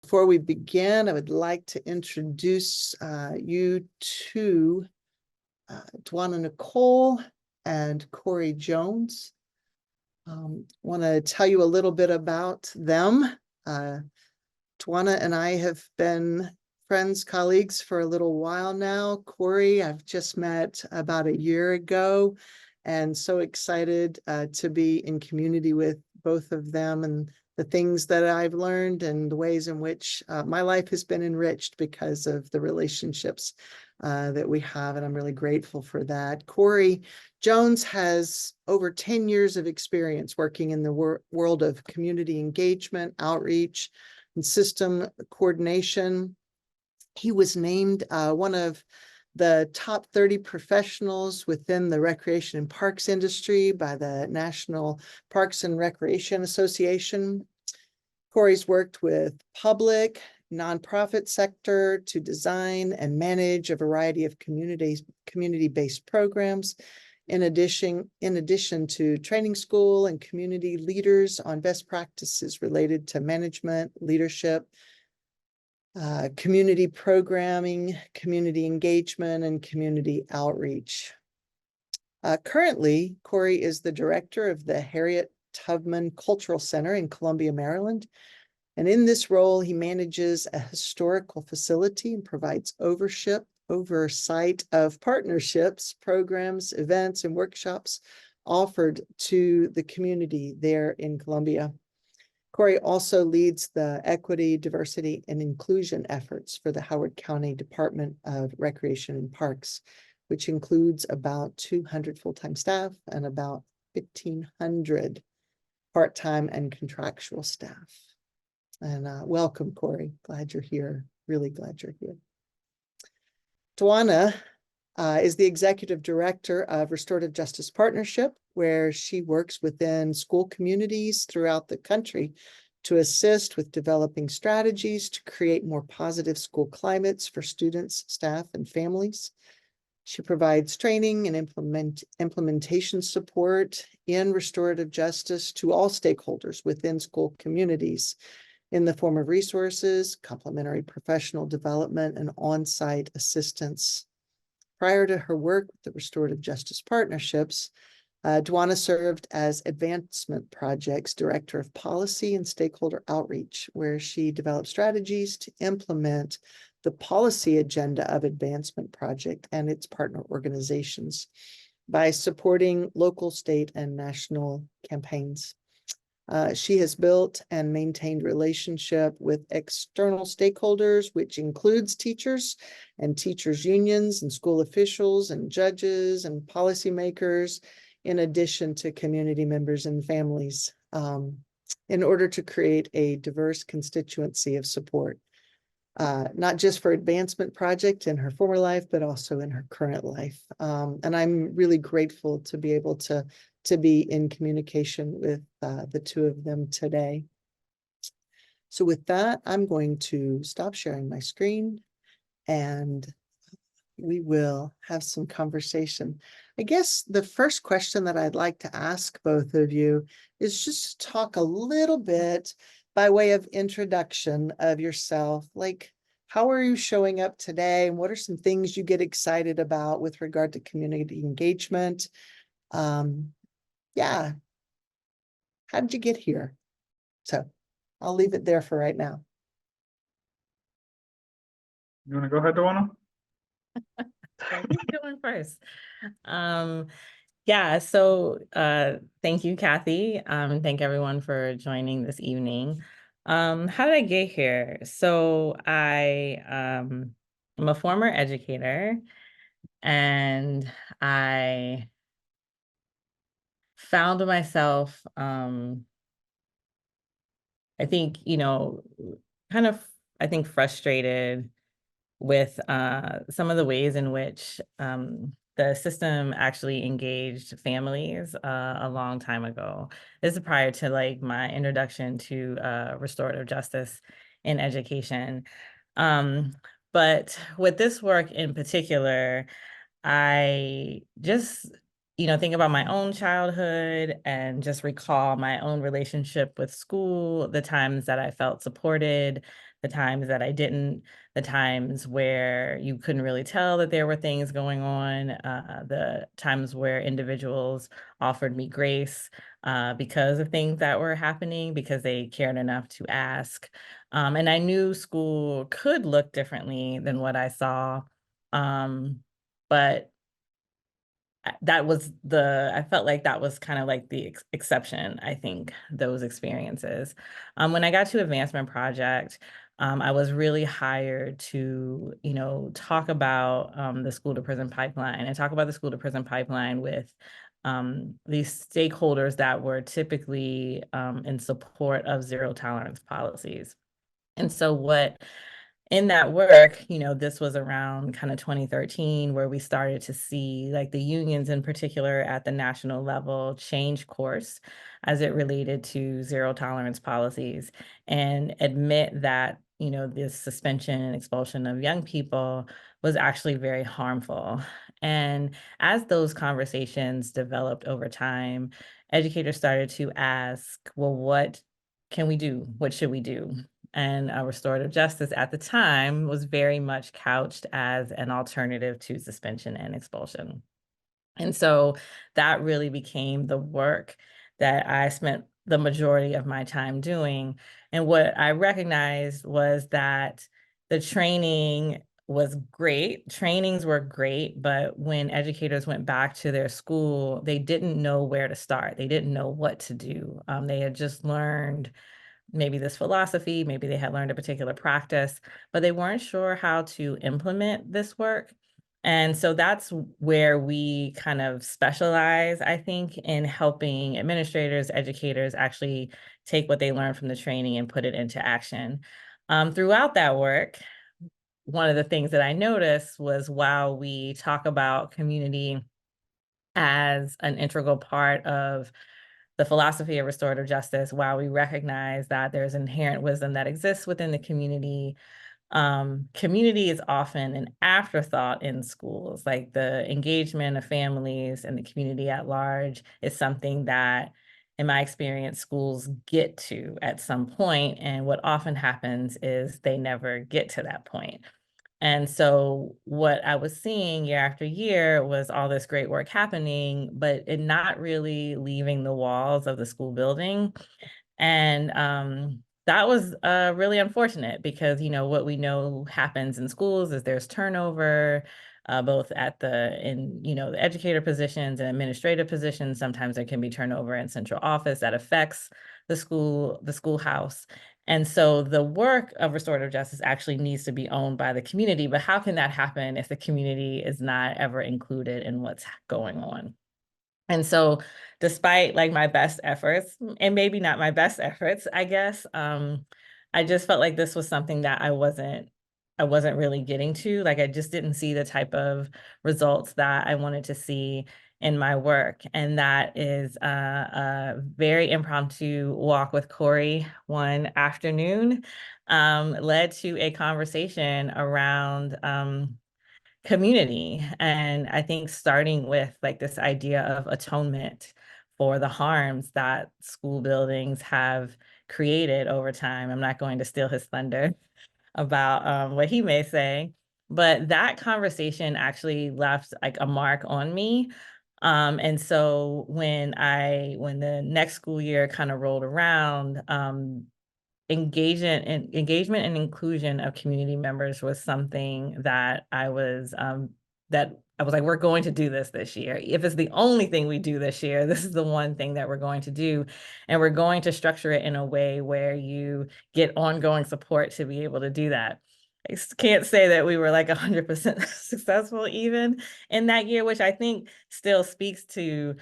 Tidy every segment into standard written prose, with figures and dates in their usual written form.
Before we begin, I would like to introduce you to Dwanna Nicole and Kori Jones. Want to tell you a little bit about them. Dwanna and I have been friends, colleagues for a little while now. Kori, I've just met about a year ago, and so excited to be in community with both of them and the things that I've learned and the ways in which my life has been enriched because of the relationships that we have, and I'm really grateful for that. Kori Jones has over 10 years of experience working in the world of community engagement, outreach, and system coordination. He was named one of the top 30 professionals within the recreation and parks industry by the National Parks and Recreation Association. Kori's worked with public, nonprofit sector to design and manage a variety of community-based programs. In addition to training school and community leaders on best practices related to management, leadership, community programming, community engagement, and community outreach. Currently, Kori is the director of the Harriet Tubman Cultural Center in Columbia, Maryland. And in this role, he manages a historical facility and provides oversight of partnerships, programs, events, and workshops offered to the community there in Columbia. Kori also leads the equity, diversity, and inclusion efforts for the Howard County Department of Recreation and Parks, which includes about 200 full-time staff and about 1,500 part-time and contractual staff. And welcome, Kori. Glad you're here. Really glad you're here. Dwanna is the executive director of Restorative Justice Partnership, where she works within school communities throughout the country to assist with developing strategies to create more positive school climates for students, staff, and families. She provides training and implementation support in restorative justice to all stakeholders within school communities in the form of resources, complementary professional development, and on-site assistance. Prior to her work with the Restorative Justice Partnerships, Dwanna served as Advancement Projects Director of Policy and Stakeholder Outreach, where she developed strategies to implement the policy agenda of Advancement Project and its partner organizations by supporting local, state, and national campaigns. She has built and maintained relationship with external stakeholders, which includes teachers and teachers' unions and school officials and judges and policymakers, in addition to community members and families, in order to create a diverse constituency of support, not just for Advancement Project in her former life, but also in her current life. And I'm really grateful to be able to be in communication with the two of them today. So with that, I'm going to stop sharing my screen and we will have some conversation. I guess the first question that I'd like to ask both of you is just talk a little bit by way of introduction of yourself. Like, how are you showing up today? And what are some things you get excited about with regard to community engagement? Yeah, how did you get here? So I'll leave it there for right now. You want to go ahead, Dwanna? Going first. Yeah, so thank you, Kathy. Thank everyone for joining this evening. How did I get here? So I am a former educator, and I found myself, I think, kind of, frustrated with some of the ways in which the system actually engaged families a long time ago. This is prior to like my introduction to restorative justice in education. But with this work in particular, I just, think about my own childhood and just recall my own relationship with school, the times that I felt supported, the times that I didn't, the times where you couldn't really tell that there were things going on, the times where individuals offered me grace because of things that were happening, because they cared enough to ask. And I knew school could look differently than what I saw. But I felt like that was kind of like the exception, I think, those experiences. When I got to advancement project, I was really hired to, talk about the school to prison pipeline and talk about the school to prison pipeline with these stakeholders that were typically in support of zero tolerance policies. And so in that work, this was around kind of 2013 where we started to see like the unions in particular at the national level change course as it related to zero tolerance policies and admit that, this suspension and expulsion of young people was actually very harmful. And as those conversations developed over time, educators started to ask, well, what can we do? What should we do? And restorative justice at the time was very much couched as an alternative to suspension and expulsion. And so that really became the work that I spent the majority of my time doing. And what I recognized was that the training was great. Trainings were great, but when educators went back to their school, they didn't know where to start. They didn't know what to do. They had just learned maybe this philosophy, maybe they had learned a particular practice, but they weren't sure how to implement this work. And so that's where we kind of specialize, I think, in helping administrators, educators actually take what they learned from the training and put it into action. Throughout that work, one of the things that I noticed was while we talk about community as an integral part of the philosophy of restorative justice, while we recognize that there's inherent wisdom that exists within the community, community is often an afterthought in schools. Like the engagement of families and the community at large is something that, in my experience, schools get to at some point. And what often happens is they never get to that point. And so what I was seeing year after year was all this great work happening, but it not really leaving the walls of the school building. And that was really unfortunate because, what we know happens in schools is there's turnover, both the educator positions and administrative positions. Sometimes there can be turnover in central office that affects the schoolhouse. And so the work of restorative justice actually needs to be owned by the community. But how can that happen if the community is not ever included in what's going on? And so despite like my best efforts, and maybe not my best efforts, I guess, I just felt like this was something that I wasn't really getting to. Like I just didn't see the type of results that I wanted to see in my work. And that is a very impromptu walk with Kori one afternoon led to a conversation around community. And I think starting with like this idea of atonement for the harms that school buildings have created over time. I'm not going to steal his thunder about what he may say, but that conversation actually left like a mark on me. And so when the next school year kind of rolled around, engagement and inclusion of community members was something that I was like, we're going to do this year. If it's the only thing we do this year, this is the one thing that we're going to do. And we're going to structure it in a way where you get ongoing support to be able to do that. I can't say that we were like 100% successful even in that year, which I think still speaks to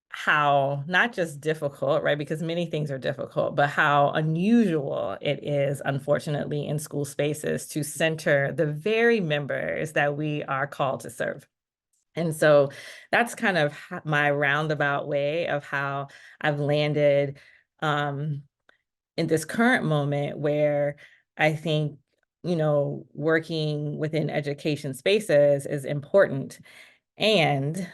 how not just difficult, right? Because many things are difficult, but how unusual it is, unfortunately, in school spaces to center the very members that we are called to serve. And so that's kind of my roundabout way of how I've landed in this current moment where I think, working within education spaces is important. And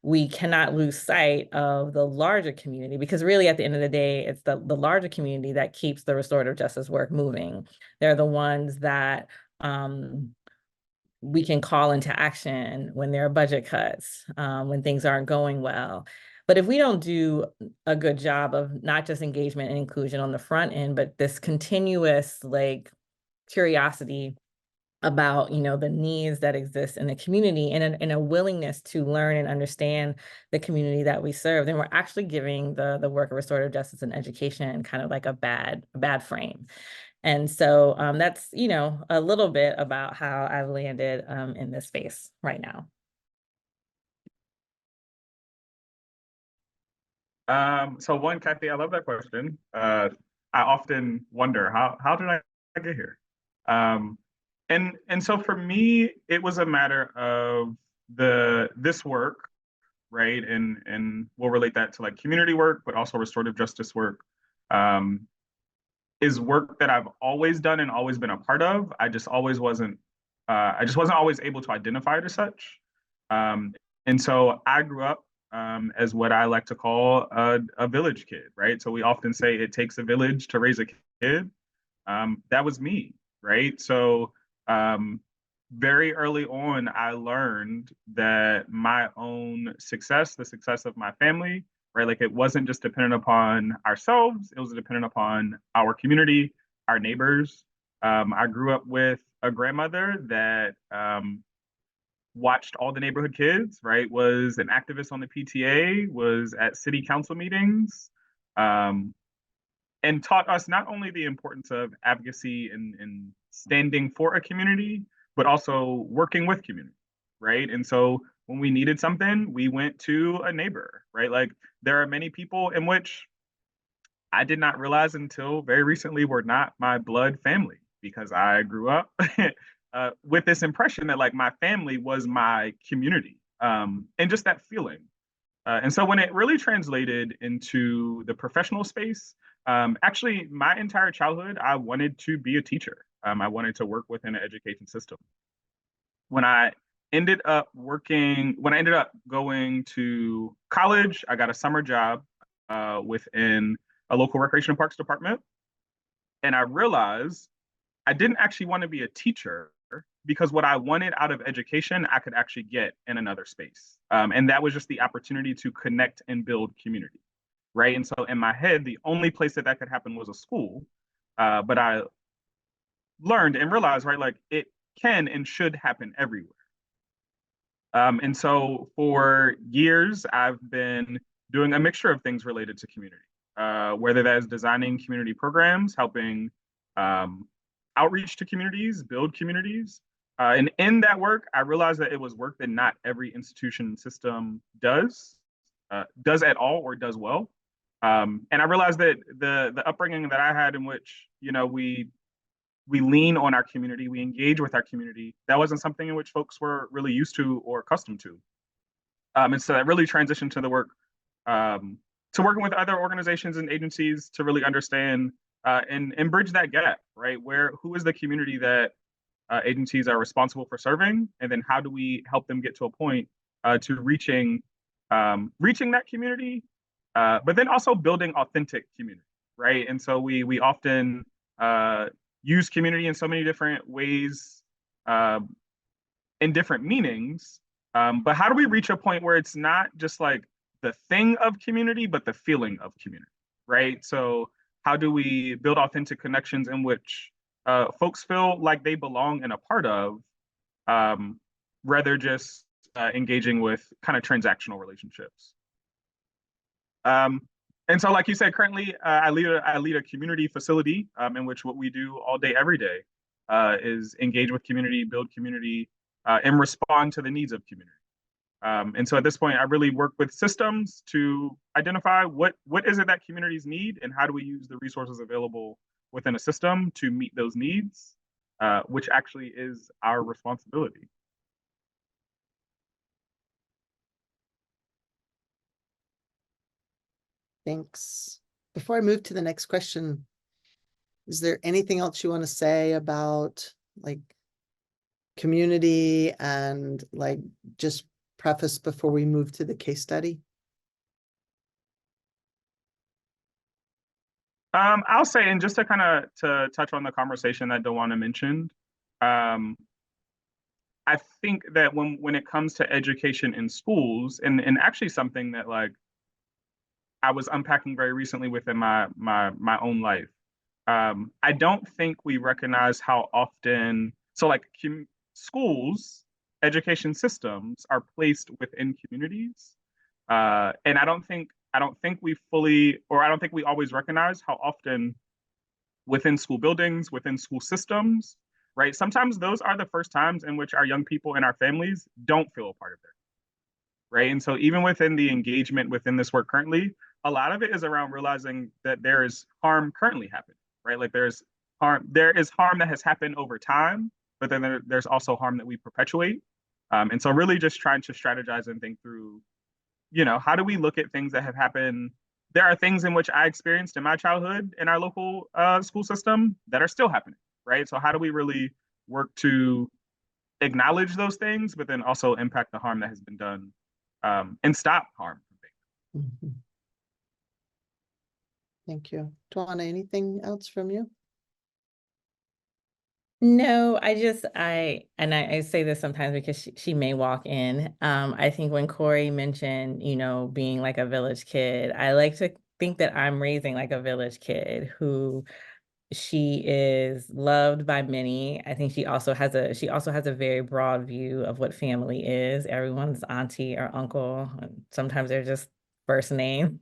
we cannot lose sight of the larger community, because really at the end of the day, it's the larger community that keeps the restorative justice work moving. They're the ones that we can call into action when there are budget cuts, when things aren't going well. But if we don't do a good job of not just engagement and inclusion on the front end, but this continuous like curiosity about, you know, the needs that exist in the community, and a willingness to learn and understand the community that we serve, then we're actually giving the work of restorative justice and education kind of like a bad frame. And so that's, you know, a little bit about how I've landed in this space right now. So one, Kathy, I love that question. I often wonder how did I get here? And so for me, it was a matter of this work, right? And we'll relate that to like community work, but also restorative justice work. Is work that I've always done and always been a part of. I just wasn't always able to identify it as such. And so I grew up as what I like to call a village kid, right? So we often say it takes a village to raise a kid. That was me, right? So very early on, I learned that my own success, the success of my family, right? Like it wasn't just dependent upon ourselves, it was dependent upon our community, our neighbors. I grew up with a grandmother that watched all the neighborhood kids, right? Was an activist on the PTA, was at city council meetings, um, and taught us not only the importance of advocacy and standing for a community, but also working with community, right? And so when we needed something, we went to a neighbor, right? Like there are many people in which I did not realize until very recently were not my blood family, because I grew up with this impression that like my family was my community, and just that feeling. And so when it really translated into the professional space, actually, my entire childhood, I wanted to be a teacher. I wanted to work within an education system. When I ended up going to college, I got a summer job within a local recreation and parks department. And I realized I didn't actually want to be a teacher, because what I wanted out of education, I could actually get in another space. And that was just the opportunity to connect and build community, right? And so in my head, the only place that could happen was a school. But I learned and realized, right, like it can and should happen everywhere. And so for years, I've been doing a mixture of things related to community, whether that is designing community programs, helping outreach to communities, build communities. And in that work, I realized that it was work that not every institution and system does at all or does well. And I realized that the upbringing that I had, in which we lean on our community, we engage with our community, that wasn't something in which folks were really used to or accustomed to. And so that really transitioned to the work, to working with other organizations and agencies to really understand and bridge that gap, right? Who is the community that agencies are responsible for serving, and then how do we help them get to a point to reaching that community, but then also building authentic community, right? And so we often use community in so many different ways, in different meanings. But how do we reach a point where it's not just like the thing of community, but the feeling of community, right? So how do we build authentic connections in which folks feel like they belong and a part of, rather just engaging with kind of transactional relationships. And so, like you said, currently I lead a community facility in which what we do all day, every day, is engage with community, build community, and respond to the needs of community. And so at this point, I really work with systems to identify what is it that communities need, and how do we use the resources available within a system to meet those needs, which actually is our responsibility. Thanks. Before I move to the next question, is there anything else you want to say about like community and like just preface before we move to the case study? I'll say, and just to kind of to touch on the conversation that Dwanna mentioned, I think that when it comes to education in schools, and actually something that like I was unpacking very recently within my own life, I don't think we recognize how often so like schools, education systems are placed within communities, and I don't think we fully, or I don't think we always recognize how often within school buildings, within school systems, right? Sometimes those are the first times in which our young people and our families don't feel a part of it, right? And so even within the engagement within this work currently, a lot of it is around realizing that there is harm currently happening, right? Like there is harm that has happened over time, but then there's also harm that we perpetuate. And so really just trying to strategize and think through, how do we look at things that have happened? There are things in which I experienced in my childhood in our local school system that are still happening, right? So how do we really work to acknowledge those things, but then also impact the harm that has been done, and stop harm from being done? Mhm. Thank you. Dwanna, anything else from you? No, I say this sometimes because she may walk in. I think when Kori mentioned, being like a village kid, I like to think that I'm raising like a village kid who she is loved by many. I think she also has a very broad view of what family is. Everyone's auntie or uncle, and sometimes they're just first name.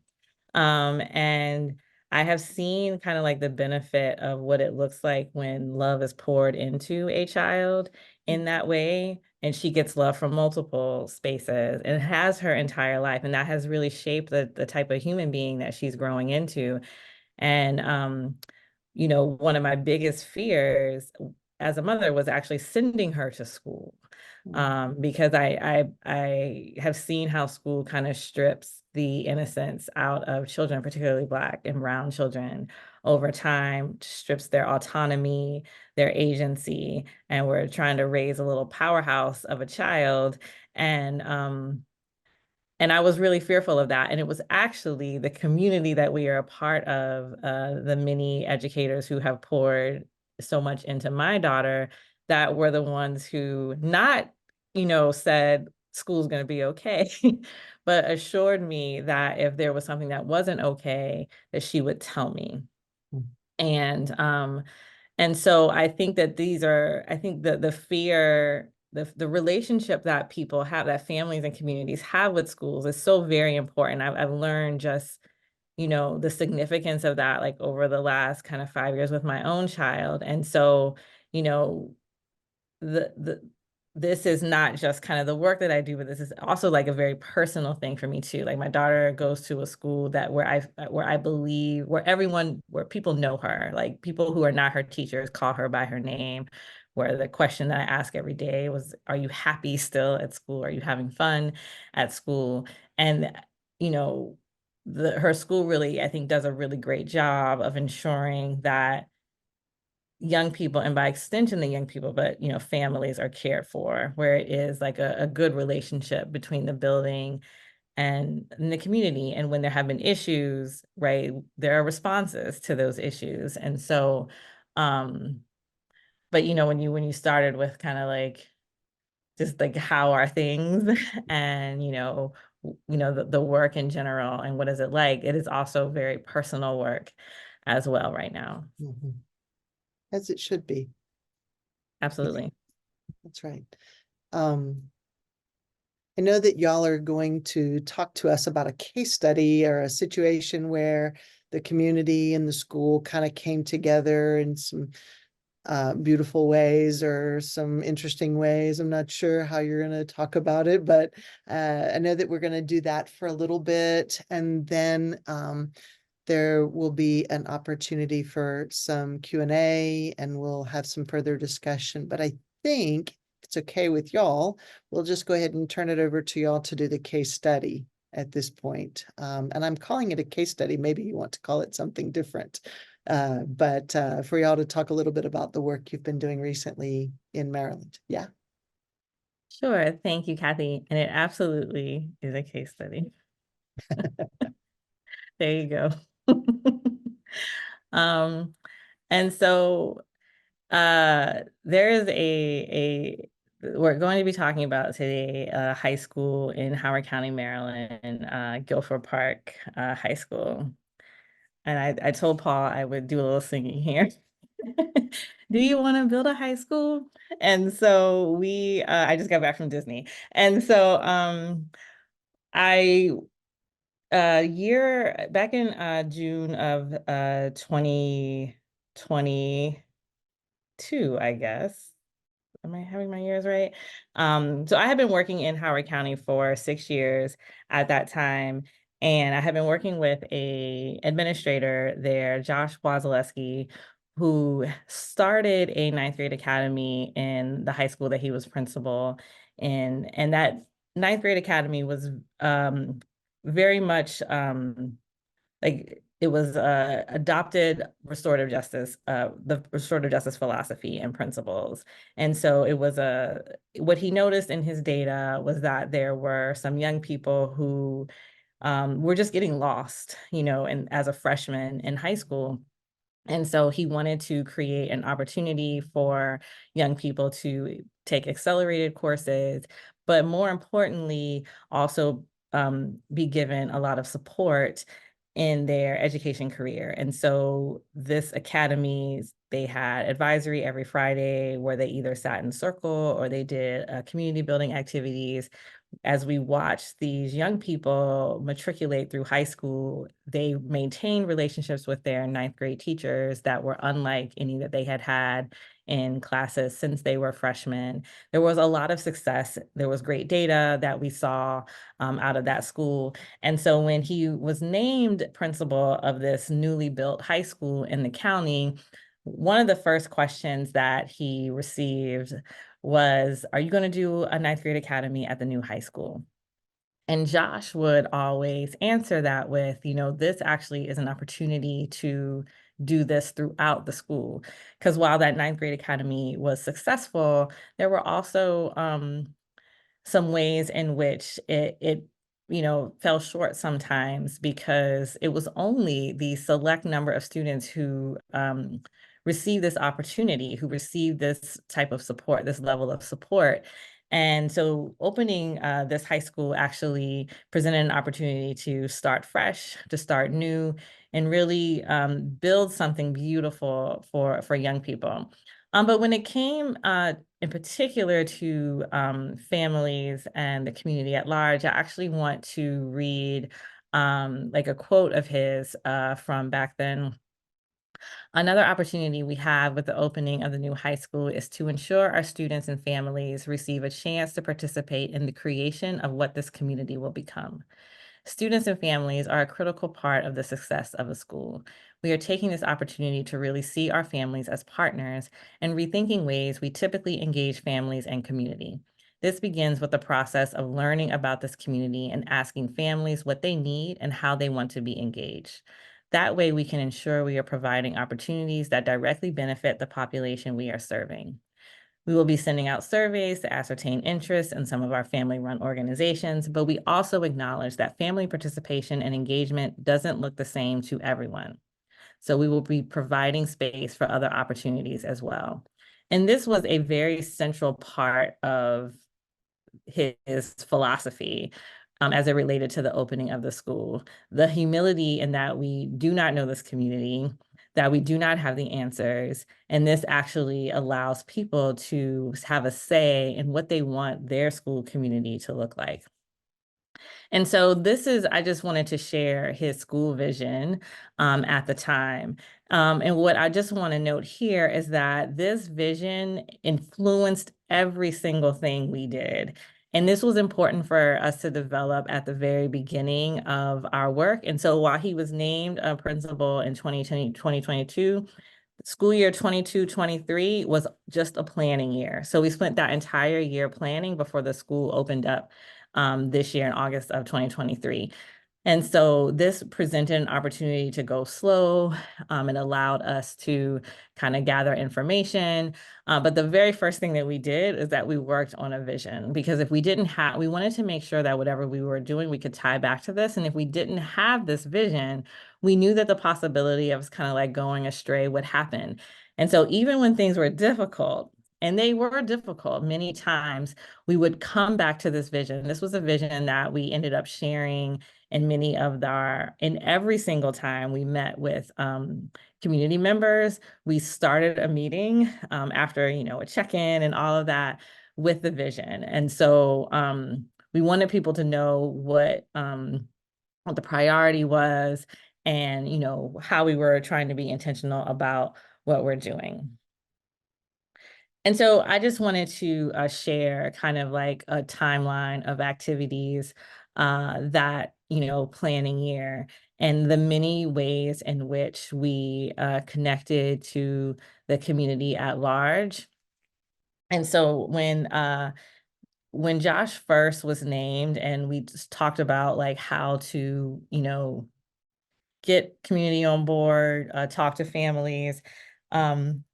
And I have seen kind of like the benefit of what it looks like when love is poured into a child in that way. And she gets love from multiple spaces and has her entire life. And that has really shaped the type of human being that she's growing into. And, one of my biggest fears as a mother was actually sending her to school. Because I have seen how school kind of strips the innocence out of children, particularly Black and brown children, over time, strips their autonomy, their agency, and we're trying to raise a little powerhouse of a child. And I was really fearful of that. And it was actually the community that we are a part of, the many educators who have poured so much into my daughter, that were the ones who not, said school's going to be okay, but assured me that if there was something that wasn't okay, that she would tell me. And so I think that I think that the fear, the relationship that people have, that families and communities have with schools is so very important. I've learned just, the significance of that, like over the last kind of 5 years with my own child. And so, you know, the this is not just kind of the work that I do, but this is also like a very personal thing for me too. Like my daughter goes to a school that where I believe where people know her, like people who are not her teachers call her by her name, where the question that I ask every day was, are you happy still at school? Are you having fun at school? And, you know, her school really, I think, does a really great job of ensuring that young people, and by extension the young people, but families are cared for, where it is like a good relationship between the building and the community. And when there have been issues, right, there are responses to those issues. And so but when you started with kind of like just like how are things and the work in general and what is it like, it is also very personal work as well right now. As it should be. Absolutely. That's right. I know that y'all are going to talk to us about a case study or a situation where the community and the school kind of came together in some beautiful ways or some interesting ways. I'm not sure how you're going to talk about it, but I know that we're going to do that for a little bit. And then there will be an opportunity for some Q&A and we'll have some further discussion. But I think it's okay with y'all, we'll just go ahead and turn it over to y'all to do the case study at this point. And I'm calling it a case study. Maybe you want to call it something different. But for y'all to talk a little bit about the work you've been doing recently in Maryland. Yeah. Sure. Thank you, Kathy. And it absolutely is a case study. There you go. Um, and so there is we're going to be talking about today a high school in Howard County, Maryland, Guilford Park High School. And I told Paul I would do a little singing here. Do you want to build a high school? And so I just got back from Disney. And so I back in June of 2022, I guess. Am I having my years right? So I had been working in Howard County for 6 years at that time. And I had been working with a administrator there, Josh Wazaleski, who started a ninth grade academy in the high school that he was principal in. And that ninth grade academy was very much like it was adopted restorative justice, the restorative justice philosophy and principles. And so it was what he noticed in his data was that there were some young people who were just getting lost, and as a freshman in high school. And so he wanted to create an opportunity for young people to take accelerated courses, but more importantly, also be given a lot of support in their education career. And so this academy, they had advisory every Friday where they either sat in circle or they did community building activities. As we watched these young people matriculate through high school, they maintained relationships with their ninth grade teachers that were unlike any that they had had in classes since they were freshmen. There was a lot of success. There was great data that we saw out of that school. And so when he was named principal of this newly built high school in the county, one of the first questions that he received was, are you going to do a ninth grade academy at the new high school? And Josh would always answer that with, this actually is an opportunity to do this throughout the school. Because while that ninth grade academy was successful, there were also some ways in which it fell short sometimes because it was only the select number of students who received this opportunity, who received this type of support, this level of support. And so opening this high school actually presented an opportunity to start fresh, to start new, and really build something beautiful for young people. But when it came in particular to families and the community at large, I actually want to read like a quote of his from back then. Another opportunity we have with the opening of the new high school is to ensure our students and families receive a chance to participate in the creation of what this community will become. Students and families are a critical part of the success of a school. We are taking this opportunity to really see our families as partners and rethinking ways we typically engage families and community. This begins with the process of learning about this community and asking families what they need and how they want to be engaged. That way, we can ensure we are providing opportunities that directly benefit the population we are serving. We will be sending out surveys to ascertain interest in some of our family-run organizations, but we also acknowledge that family participation and engagement doesn't look the same to everyone. So we will be providing space for other opportunities as well. And this was a very central part of his philosophy as it related to the opening of the school. The humility in that we do not know this community, that we do not have the answers. And this actually allows people to have a say in what they want their school community to look like. And so I just wanted to share his school vision at the time. And what I just want to note here is that this vision influenced every single thing we did. And this was important for us to develop at the very beginning of our work. And so while he was named a principal in 2022, school year 22-23 was just a planning year. So we spent that entire year planning before the school opened up this year in August of 2023. And so this presented an opportunity to go slow. It allowed us to kind of gather information. But the very first thing that we did is that we worked on a vision, because if we didn't have, we wanted to make sure that whatever we were doing, we could tie back to this. And if we didn't have this vision, we knew that the possibility of kind of like going astray would happen. And so even when things were difficult, and they were difficult many times, we would come back to this vision. This was a vision that we ended up sharing in every single time we met with community members. We started a meeting after, a check-in and all of that with the vision. And so we wanted people to know what the priority was, and, how we were trying to be intentional about what we're doing. And so I just wanted to share kind of like a timeline of activities that, planning year, and the many ways in which we connected to the community at large. And so when Josh first was named, and we just talked about like how to, get community on board, talk to families.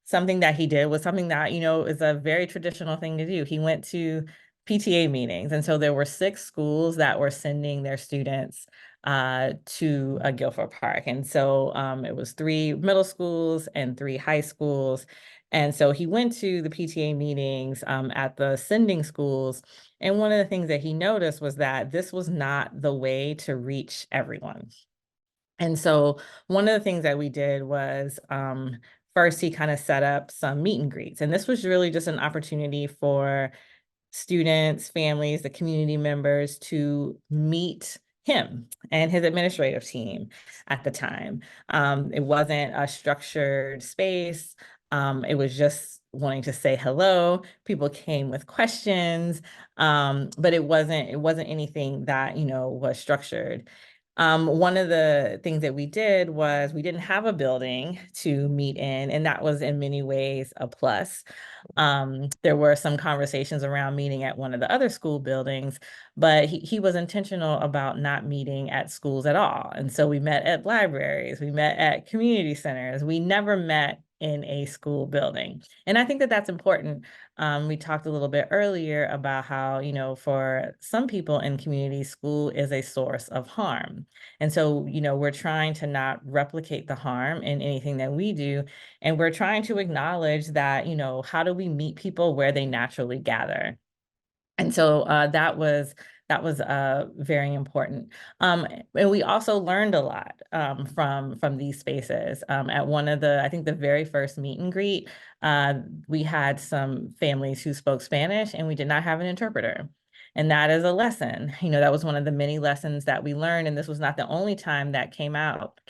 Something that he did was something that, is a very traditional thing to do. He went to PTA meetings. And so there were 6 schools that were sending their students to Guilford Park. And so it was 3 middle schools and 3 high schools. And so he went to the PTA meetings at the sending schools. And one of the things that he noticed was that this was not the way to reach everyone. And so one of the things that we did was first he kind of set up some meet and greets. And this was really just an opportunity for students, families, the community members to meet him and his administrative team at the time. It wasn't a structured space. It was just wanting to say hello. People came with questions, but it wasn't anything that, was structured. One of the things that we did was we didn't have a building to meet in, and that was in many ways a plus. There were some conversations around meeting at one of the other school buildings, but he was intentional about not meeting at schools at all. And so we met at libraries, we met at community centers, we never met in a school building. And I think that that's important. We talked a little bit earlier about how, for some people in community, school is a source of harm. And so, we're trying to not replicate the harm in anything that we do. And we're trying to acknowledge that, how do we meet people where they naturally gather? And so that was very important. And we also learned a lot from these spaces. At one of I think the very first meet and greet, we had some families who spoke Spanish, and we did not have an interpreter. And that is a lesson. That was one of the many lessons that we learned. And this was not the only time that came up.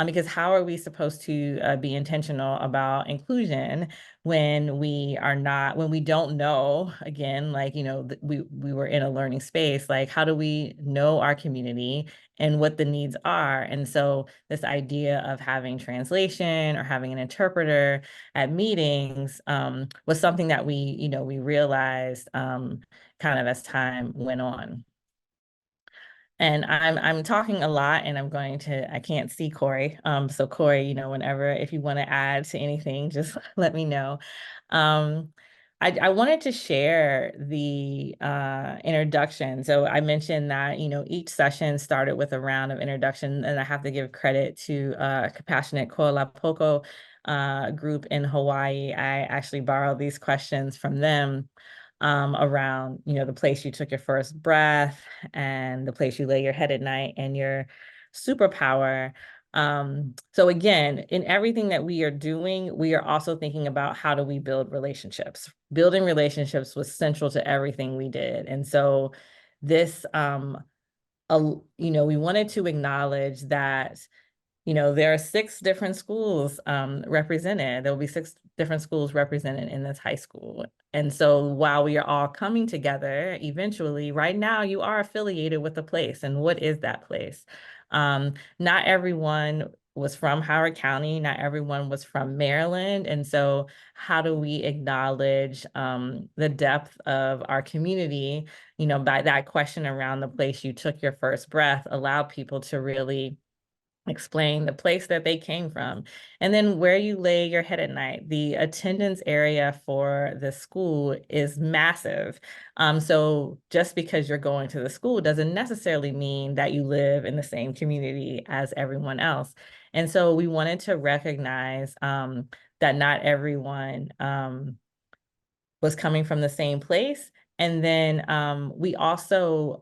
Because how are we supposed to be intentional about inclusion when we don't know, again, like, we were in a learning space, like, how do we know our community and what the needs are? And so this idea of having translation or having an interpreter at meetings was something that we realized kind of as time went on. And I'm talking a lot, and I can't see Kori. So Kori, whenever, if you want to add to anything, just let me know. I wanted to share the introduction. So I mentioned that, each session started with a round of introduction, and I have to give credit to Compassionate Ko'olapoko group in Hawaii. I actually borrowed these questions from them. Around, the place you took your first breath, and the place you lay your head at night, and your superpower. So again, in everything that we are doing, we are also thinking about how do we build relationships. Building relationships was central to everything we did. And so this, we wanted to acknowledge that there are 6 different schools represented. There will be 6 different schools represented in this high school. And so while we are all coming together, eventually, right now, you are affiliated with a place. And what is that place? Not everyone was from Howard County. Not everyone was from Maryland. And so how do we acknowledge the depth of our community? You know, by that question around the place you took your first breath, allow people to really explain the place that they came from, and then where you lay your head at night. The attendance area for the school is massive. So just because you're going to the school doesn't necessarily mean that you live in the same community as everyone else. And so we wanted to recognize that not everyone was coming from the same place. And then we also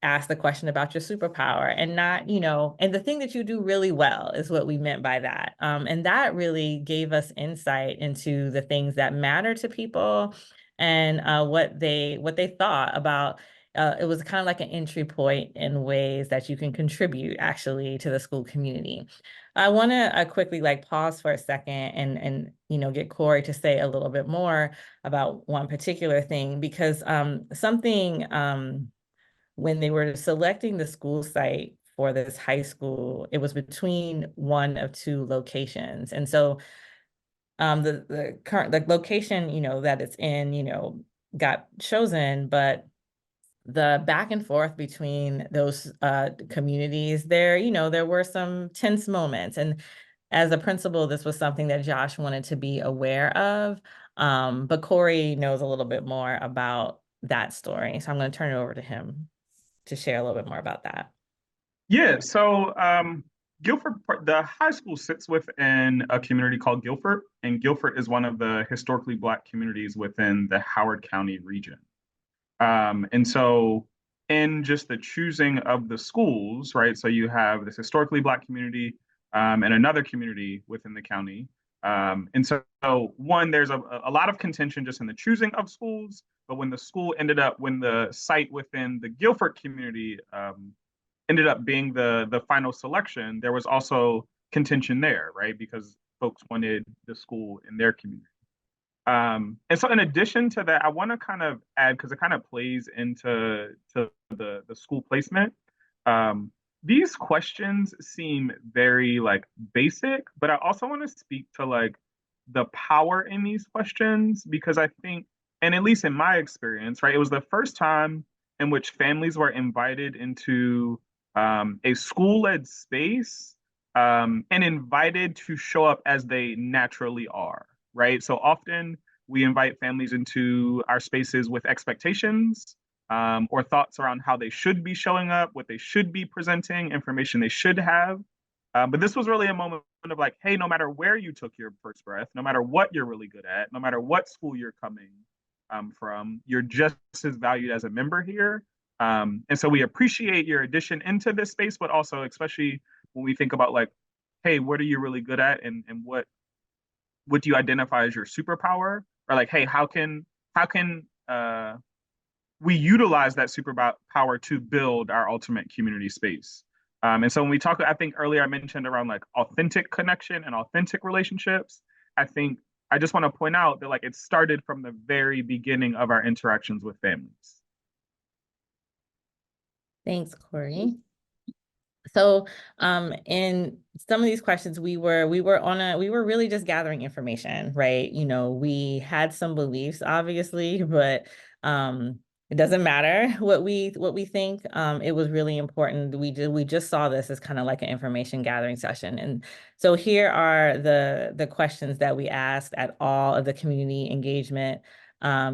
asked the question about your superpower, and not, you know, and the thing that you do really well is what we meant by that. And that really gave us insight into the things that matter to people, and what they thought about. It was kind of like an entry point in ways that you can contribute actually to the school community. I want to quickly like pause for a second and you know, get Kori to say a little bit more about one particular thing, because something when they were selecting the school site for this high school, it was between one of two locations. And so the current the location, you know, that it's in, you know, got chosen, but the back and forth between those communities there, you know, there were some tense moments. And as a principal, this was something that Josh wanted to be aware of. But Kori knows a little bit more about that story. So I'm going to turn it over to him to share a little bit more about that. Yeah, so Guilford, the high school sits within a community called Guilford, and Guilford is one of the historically Black communities within the Howard County region. And so, in just the choosing of the schools, right? So you have this historically Black community and another community within the county. And so, one, there's a lot of contention just in the choosing of schools. But when when the site within the Guilford community ended up being the final selection, there was also contention there, right? Because folks wanted the school in their community. And so in addition to that, I want to kind of add, because it kind of plays into the school placement. These questions seem very like basic, but I also want to speak to like the power in these questions, because I think, and at least in my experience, right, it was the first time in which families were invited into a school-led space and invited to show up as they naturally are, right? So often we invite families into our spaces with expectations or thoughts around how they should be showing up, what they should be presenting, information they should have. But this was really a moment of like, hey, no matter where you took your first breath, no matter what you're really good at, no matter what school you're coming from, you're just as valued as a member here. And so we appreciate your addition into this space, but also, especially when we think about like, hey, what are you really good at, and what do you identify as your superpower? Or like, hey, how can we utilize that superpower to build our ultimate community space? And so when we talk, I think earlier I mentioned around like authentic connection and authentic relationships. I think I just want to point out that like it started from the very beginning of our interactions with families. Thanks, Kori. So in some of these questions, we were really just gathering information, right? You know, we had some beliefs, obviously, but it doesn't matter what we think. It was really important. We just saw this as kind of like an information gathering session. And so here are the questions that we asked at all of the community engagement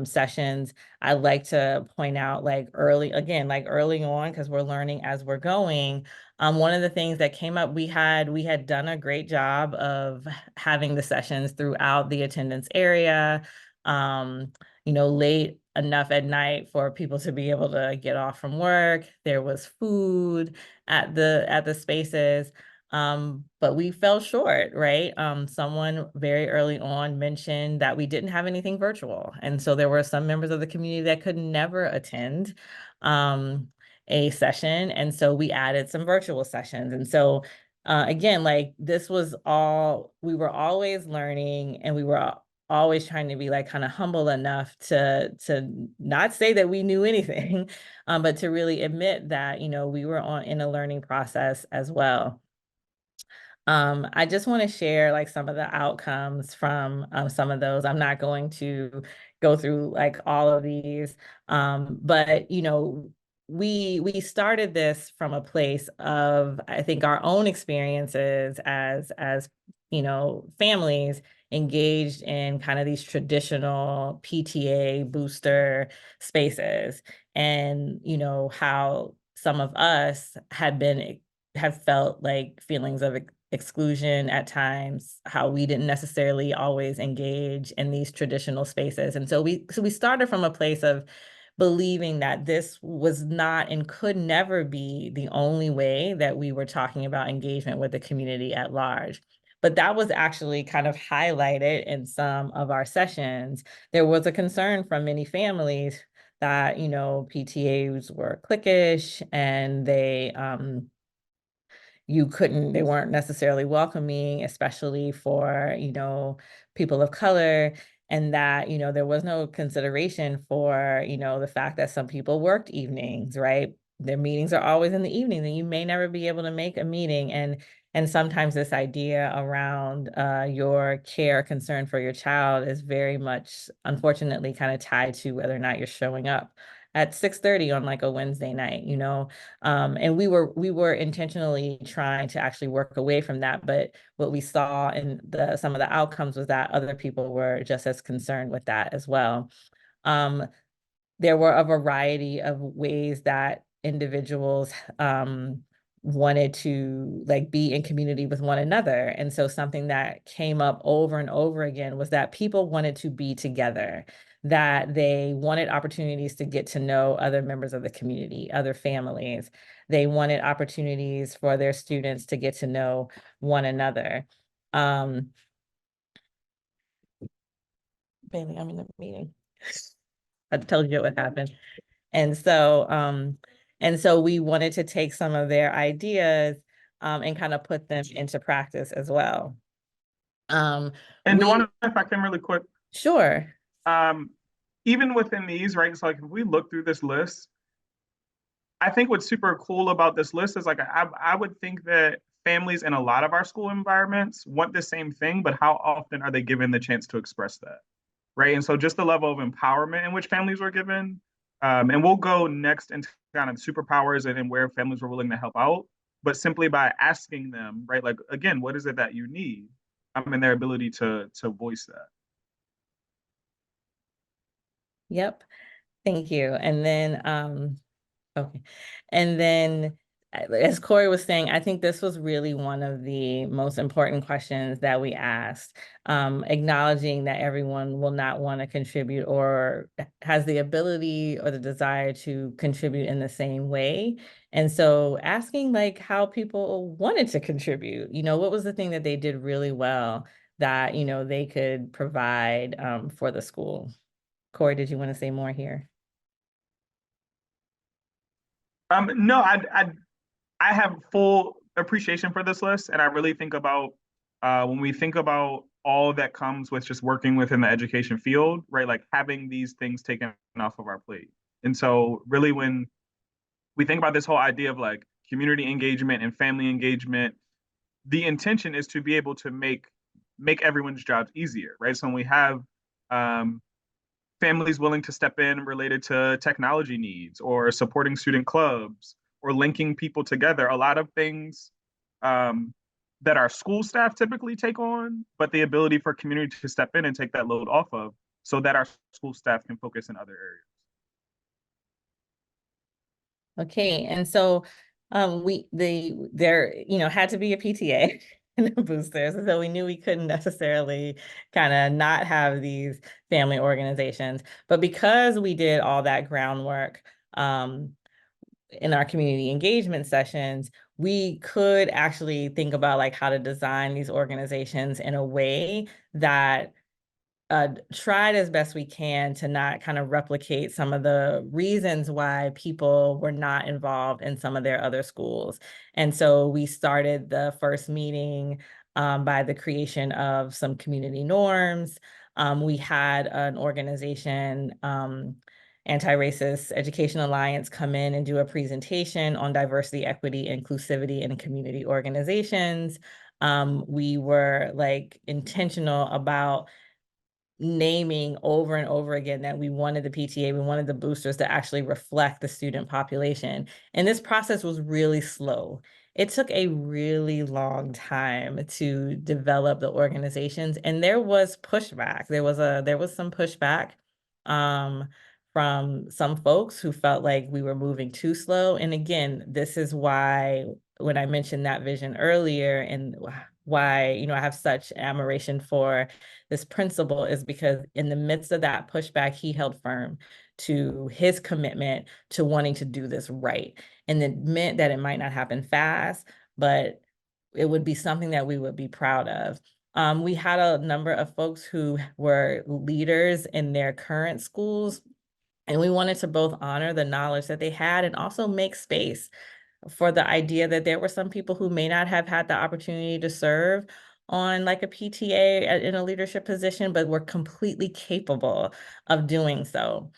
sessions. I'd like to point out like early on, because we're learning as we're going. One of the things that came up, we had done a great job of having the sessions throughout the attendance area, you know, late enough at night for people to be able to get off from work. There was food at the spaces. But we fell short, right? Someone very early on mentioned that we didn't have anything virtual. And so there were some members of the community that could never attend a session. And so we added some virtual sessions. And so again, like this was all, we were always learning, and we were always trying to be like kind of humble enough to not say that we knew anything, but to really admit that, you know, we were in a learning process as well. I just want to share like some of the outcomes from some of those. I'm not going to go through like all of these, but we started this from a place of, I think, our own experiences as families engaged in kind of these traditional PTA booster spaces, and how some of us have felt like feelings of exclusion at times, how we didn't necessarily always engage in these traditional spaces. And so we started from a place of believing that this was not and could never be the only way that we were talking about engagement with the community at large. But that was actually kind of highlighted in some of our sessions. There was a concern from many families that, PTAs were cliquish, and they weren't necessarily welcoming, especially for, people of color, and that, there was no consideration for, the fact that some people worked evenings, right? Their meetings are always in the evening, and you may never be able to make a meeting. And sometimes this idea around your care, concern for your child is very much, unfortunately, kind of tied to whether or not you're showing up at 6:30 on like a Wednesday night, and we were intentionally trying to actually work away from that. But what we saw in some of the outcomes was that other people were just as concerned with that as well. There were a variety of ways that individuals wanted to like be in community with one another. And so something that came up over and over again was that people wanted to be together, that they wanted opportunities to get to know other members of the community, other families. They wanted opportunities for their students to get to know one another. Bailey, I'm in a meeting. I told you what happened. And so we wanted to take some of their ideas and kind of put them into practice as well. And We Dwanna, if I can really quick, Sure. Even within these, right? So like if we look through this list, I think what's super cool about this list is like I would think that families in a lot of our school environments want the same thing, but how often are they given the chance to express that? Right. And so just the level of empowerment in which families were given. And we'll go next into kind of superpowers and where families were willing to help out, but simply by asking them, right, like again, what is it that you need? And their ability to voice that. Yep. Thank you. And then okay. And then, as Kori was saying, I think this was really one of the most important questions that we asked, acknowledging that everyone will not want to contribute or has the ability or the desire to contribute in the same way. And so asking like how people wanted to contribute, what was the thing that they did really well that, they could provide for the school. Kori, did you want to say more here? No, I have full appreciation for this list, and I really think about when we think about all that comes with just working within the education field, right? Like having these things taken off of our plate. And so, really, when we think about this whole idea of like community engagement and family engagement, the intention is to be able to make everyone's jobs easier, right? So when we have um, families willing to step in related to technology needs or supporting student clubs or linking people together. A lot of things that our school staff typically take on, but the ability for community to step in and take that load off of so that our school staff can focus in other areas. Okay, and so there had to be a PTA and a boosters, so we knew we couldn't necessarily kind of not have these family organizations. But because we did all that groundwork in our community engagement sessions, we could actually think about like how to design these organizations in a way that tried as best we can to not kind of replicate some of the reasons why people were not involved in some of their other schools. And so we started the first meeting by the creation of some community norms. We had an organization, Anti-Racist Education Alliance, come in and do a presentation on diversity, equity, inclusivity in community organizations. we were like intentional about naming over and over again that we wanted the PTA, we wanted the boosters to actually reflect the student population. And this process was really slow. It took a really long time to develop the organizations, and there was pushback. There was some pushback from some folks who felt like we were moving too slow. And again, this is why when I mentioned that vision earlier and why, I have such admiration for this principal is because in the midst of that pushback, he held firm to his commitment to wanting to do this right. And it meant that it might not happen fast, but it would be something that we would be proud of. We had a number of folks who were leaders in their current schools, and we wanted to both honor the knowledge that they had and also make space for the idea that there were some people who may not have had the opportunity to serve on like a PTA in a leadership position, but were completely capable of doing so.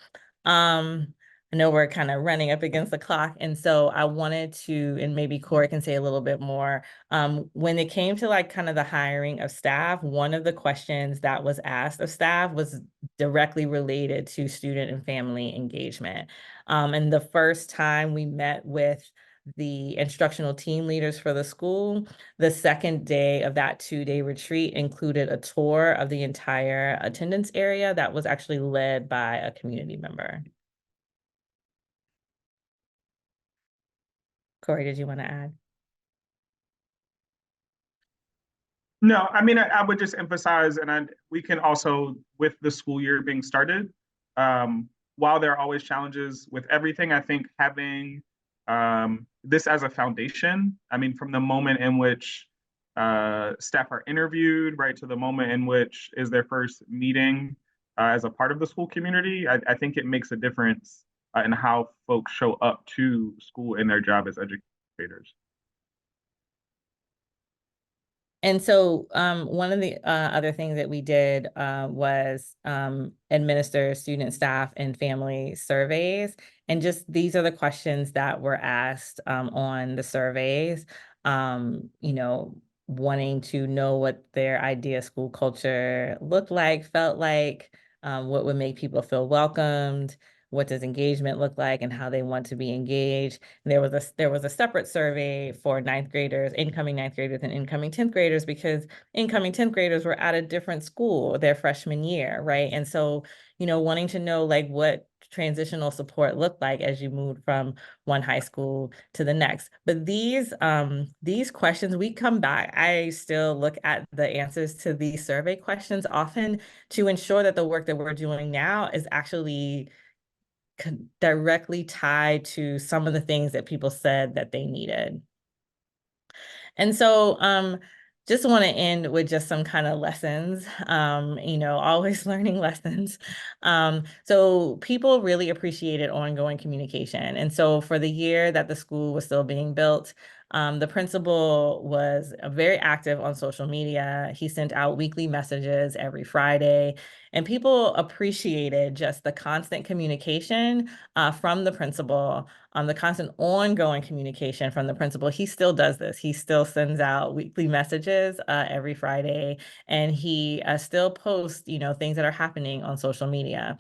I know we're kind of running up against the clock. And so I wanted to, and maybe Kori can say a little bit more, when it came to like kind of the hiring of staff, one of the questions that was asked of staff was directly related to student and family engagement. And the first time we met with the instructional team leaders for the school, the second day of that 2-day retreat included a tour of the entire attendance area that was actually led by a community member. Kori, did you want to add? No, I mean, I would just emphasize, and we can also, with the school year being started, while there are always challenges with everything, I think having this as a foundation, I mean, from the moment in which staff are interviewed, right, to the moment in which is their first meeting as a part of the school community, I think it makes a difference in how folks show up to school in their job as educators. And so one of the other things that we did was administer student, staff, and family surveys. And just these are the questions that were asked on the surveys, wanting to know what their idea school culture looked like, felt like, what would make people feel welcomed, what does engagement look like, and how they want to be engaged. There was a separate survey for incoming ninth graders and incoming 10th graders, because incoming 10th graders were at a different school their freshman year, right? And so, wanting to know like what transitional support looked like as you moved from one high school to the next. But these questions, we come back. I still look at the answers to these survey questions often to ensure that the work that we're doing now is actually directly tied to some of the things that people said that they needed. And so just want to end with just some kind of lessons, always learning lessons. So people really appreciated ongoing communication. And so for the year that the school was still being built, the principal was very active on social media. He sent out weekly messages every Friday, and people appreciated just the constant communication from the principal, the constant ongoing communication from the principal. He still does this. He still sends out weekly messages every Friday, and he still posts, things that are happening on social media.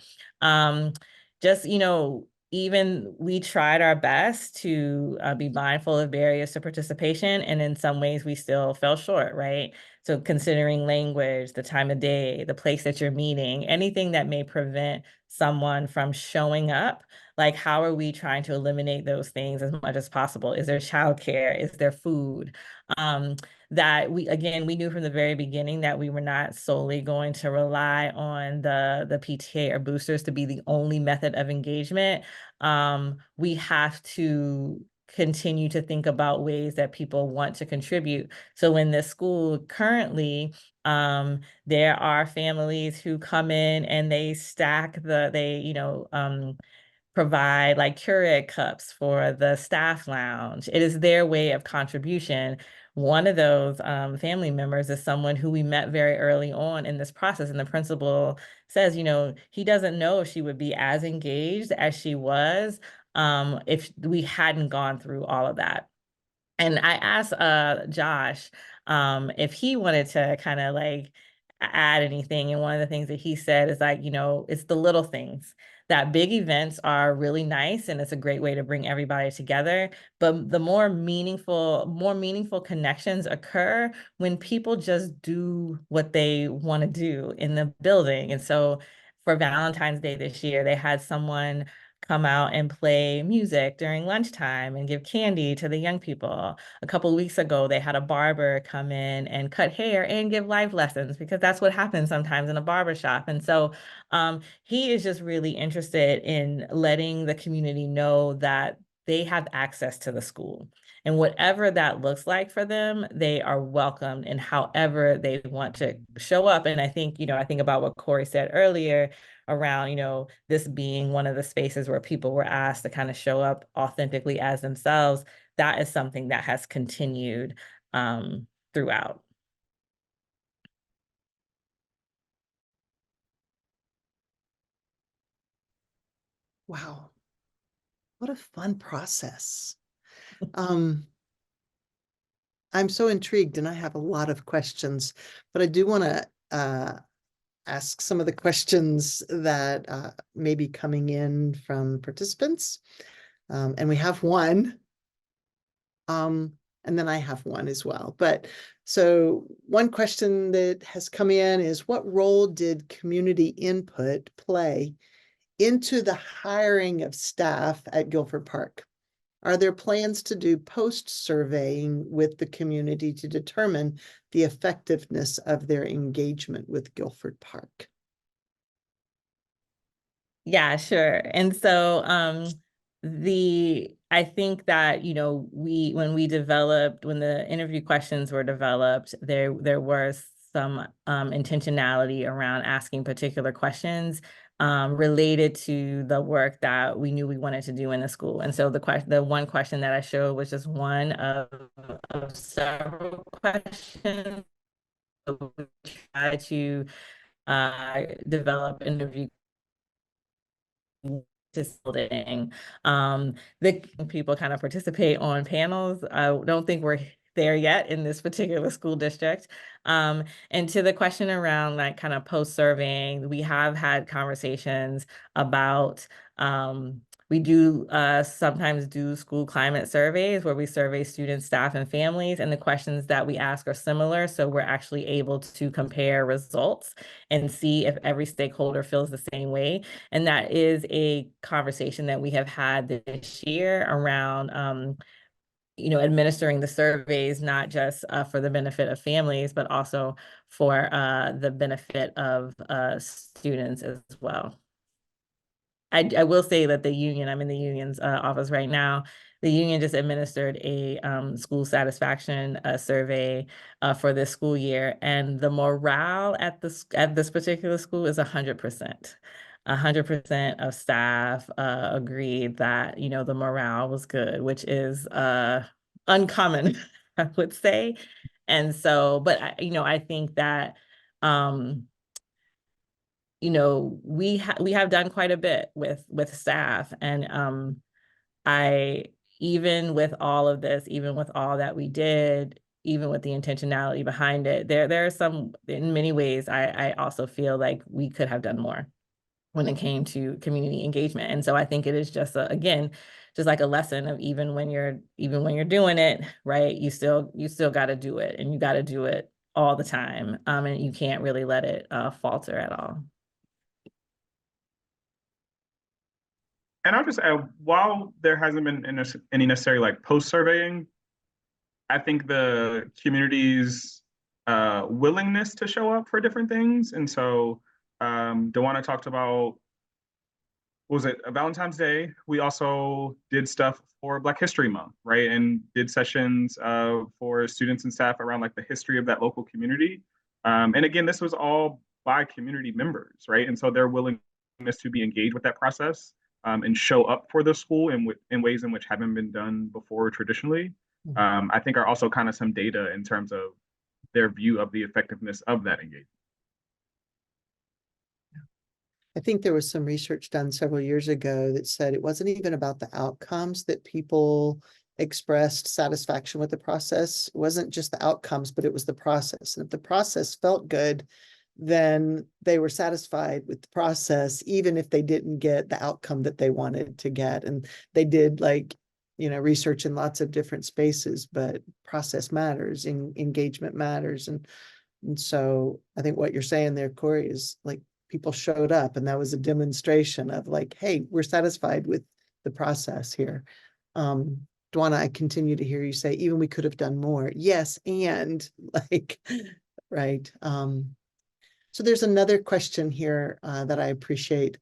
Just, even we tried our best to be mindful of barriers to participation, and in some ways we still fell short, right? So considering language, the time of day, the place that you're meeting, anything that may prevent someone from showing up, like how are we trying to eliminate those things as much as possible? Is there childcare? Is there food? That we knew from the very beginning that we were not solely going to rely on the PTA or boosters to be the only method of engagement. We have to continue to think about ways that people want to contribute. So in this school currently, there are families who come in and they provide like Keurig cups for the staff lounge. It is their way of contribution. One of those family members is someone who we met very early on in this process. And the principal says, he doesn't know if she would be as engaged as she was if we hadn't gone through all of that. And I asked Josh if he wanted to kind of like add anything. And one of the things that he said is like, it's the little things. That big events are really nice and it's a great way to bring everybody together. But the more meaningful connections occur when people just do what they want to do in the building. And so for Valentine's Day this year, they had someone come out and play music during lunchtime and give candy to the young people. A couple of weeks ago, they had a barber come in and cut hair and give life lessons because that's what happens sometimes in a barber shop. And so he is just really interested in letting the community know that they have access to the school. And whatever that looks like for them, they are welcomed in however they want to show up. And I think, I think about what Kori said earlier around, this being one of the spaces where people were asked to kind of show up authentically as themselves. That is something that has continued throughout. Wow. What a fun process. I'm so intrigued and I have a lot of questions, but I do want to ask some of the questions that may be coming in from participants. And we have one. And then I have one as well. But so one question that has come in is, what role did community input play into the hiring of staff at Guilford Park? Are there plans to do post-surveying with the community to determine the effectiveness of their engagement with Guilford Park? Yeah, sure. And so I think that, when the interview questions were developed, there was some intentionality around asking particular questions related to the work that we knew we wanted to do in the school. And so the one question that I showed was just one of several questions. We try to develop interview building. The people kind of participate on panels. I don't think we're there yet in this particular school district. And to the question around like kind of post-surveying, we have had conversations about we do sometimes do school climate surveys where we survey students, staff, and families, and the questions that we ask are similar. So we're actually able to compare results and see if every stakeholder feels the same way. And that is a conversation that we have had this year around administering the surveys, not just for the benefit of families, but also for the benefit of students as well. I will say that the union, I'm in the union's office right now, the union just administered a school satisfaction survey for this school year, and the morale at this particular school is 100%. 100% of staff agreed that the morale was good, which is uncommon, I would say. And so, but I think that we have done quite a bit with staff, and I even with all of this, even with all that we did, even with the intentionality behind it, there are some, in many ways, I also feel like we could have done more when it came to community engagement. And so I think it is just again, just like a lesson of even when you're doing it, right, you still got to do it, and you got to do it all the time, and you can't really let it falter at all. And I'll just add, while there hasn't been any necessary like post surveying, I think the community's willingness to show up for different things. And so Dwanna talked about, was it a Valentine's Day? We also did stuff for Black History Month, right? And did sessions for students and staff around like the history of that local community. And again, this was all by community members, right? And so their willingness to be engaged with that process and show up for the school in ways in which haven't been done before traditionally, I think are also kind of some data in terms of their view of the effectiveness of that engagement. I think there was some research done several years ago that said it wasn't even about the outcomes that people expressed satisfaction with the process. It wasn't just the outcomes, but it was the process. And if the process felt good, then they were satisfied with the process, even if they didn't get the outcome that they wanted to get. And they did, like, research in lots of different spaces, but process matters, engagement matters. And so I think what you're saying there, Kori, is like people showed up, and that was a demonstration of like, hey, we're satisfied with the process here. Dwanna, I continue to hear you say, even we could have done more. Yes, and like, right. So there's another question here that I appreciate.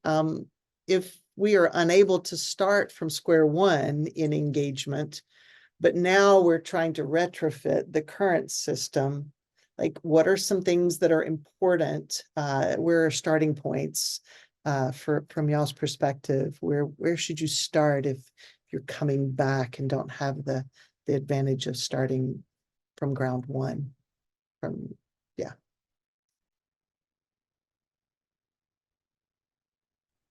If we are unable to start from square one in engagement, but now we're trying to retrofit the current system, like what are some things that are important? Where are starting points from y'all's perspective? Where should you start if you're coming back and don't have the advantage of starting from ground one? Yeah.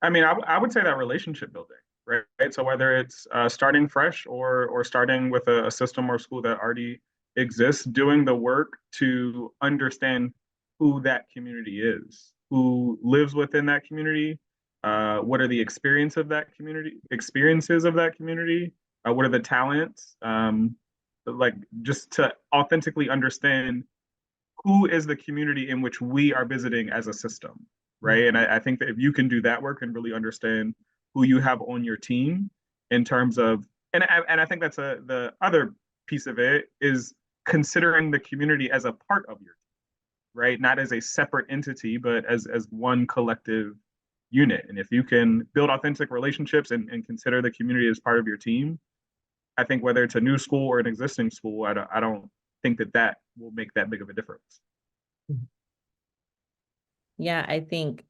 I mean, I would say that relationship building, right? So whether it's starting fresh or starting with a system or school that already exists, doing the work to understand who that community is, who lives within that community, what are the experiences of that community, what are the talents, like just to authentically understand who is the community in which we are visiting as a system, right? And I think that if you can do that work and really understand who you have on your team in terms of, and I think that's the other piece of it is considering the community as a part of your team, right? Not as a separate entity, but as one collective unit. And if you can build authentic relationships and consider the community as part of your team, I think whether it's a new school or an existing school, I don't think that will make that big of a difference. Yeah, I think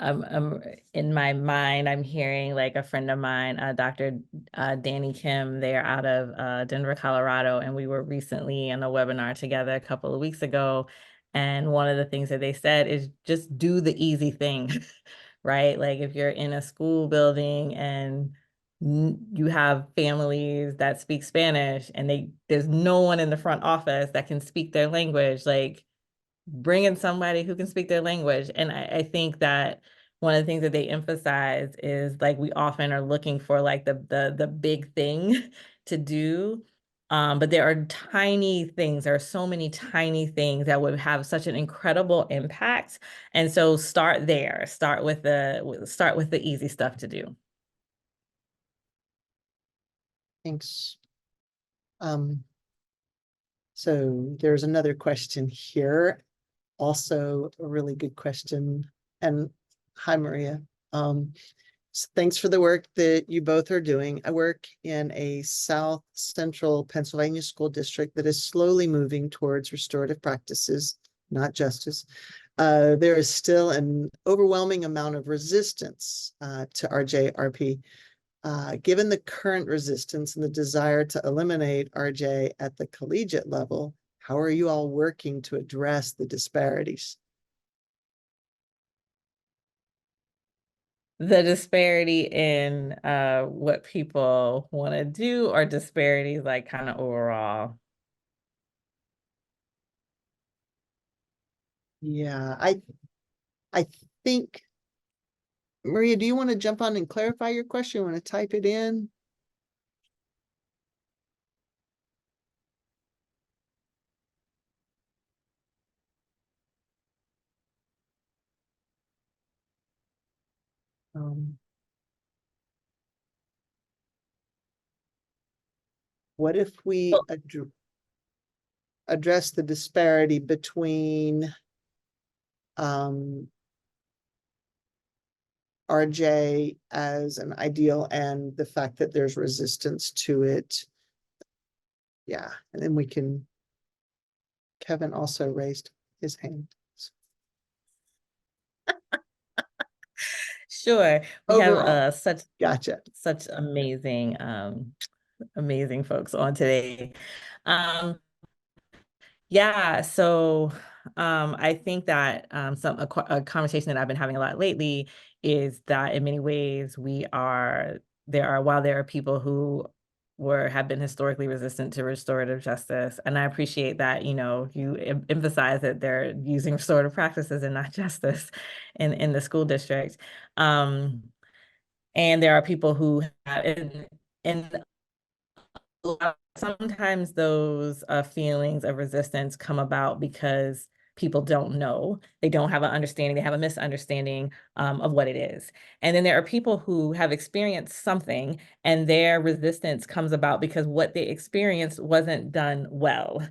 in my mind, I'm hearing like a friend of mine, Dr. Danny Kim, they're out of Denver, Colorado, and we were recently in a webinar together a couple of weeks ago. And one of the things that they said is just do the easy thing, right? Like if you're in a school building and you have families that speak Spanish and there's no one in the front office that can speak their language, like bring in somebody who can speak their language. And I think that one of the things that they emphasize is like we often are looking for like the big thing to do. But there are tiny things, there are so many tiny things that would have such an incredible impact. And so start there, start with the easy stuff to do. Thanks. So there's another question here. Also a really good question. And hi, Maria. So thanks for the work that you both are doing. I work in a South Central Pennsylvania school district that is slowly moving towards restorative practices, not justice. There is still an overwhelming amount of resistance to RJRP. Given the current resistance and the desire to eliminate RJ at the collegiate level, how are you all working to address the disparities? The disparity in what people want to do, or disparities like kind of overall? Yeah, I think, Maria, do you want to jump on and clarify your question? You want to type it in? What if we address the disparity between RJ as an ideal and the fact that there's resistance to it? Yeah, and then we can, Kevin also raised his hand. Sure. We Overall, have such amazing amazing folks on today. Yeah, so I think that a conversation that I've been having a lot lately is that in many ways while there are people who have been historically resistant to restorative justice. And I appreciate that, you know, you emphasize that they're using restorative practices and not justice in the school district. And there are people who have, and sometimes those feelings of resistance come about because people don't know, they don't have an understanding, they have a misunderstanding of what it is. And then there are people who have experienced something and their resistance comes about because what they experienced wasn't done well.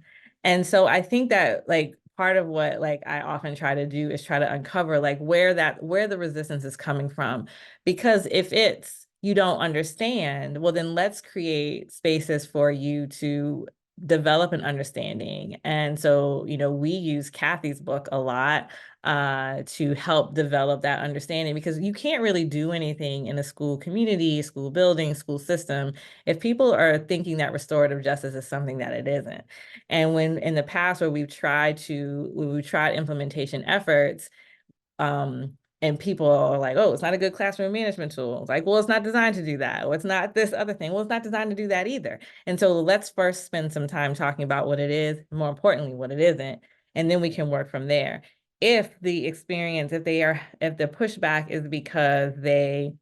And so I think that like part of what like I often try to do is try to uncover like where the resistance is coming from. Because if it's you don't understand, well, then let's create spaces for you to develop an understanding. And so, you know, we use Kathy's book a lot to help develop that understanding, because you can't really do anything in a school community, school building, school system, if people are thinking that restorative justice is something that it isn't. And when in the past where we've tried implementation efforts, and people are like, oh, it's not a good classroom management tool. It's like, well, it's not designed to do that. Or it's not this other thing. Well, it's not designed to do that either. And so let's first spend some time talking about what it is, more importantly, what it isn't, and then we can work from there. If the pushback is because they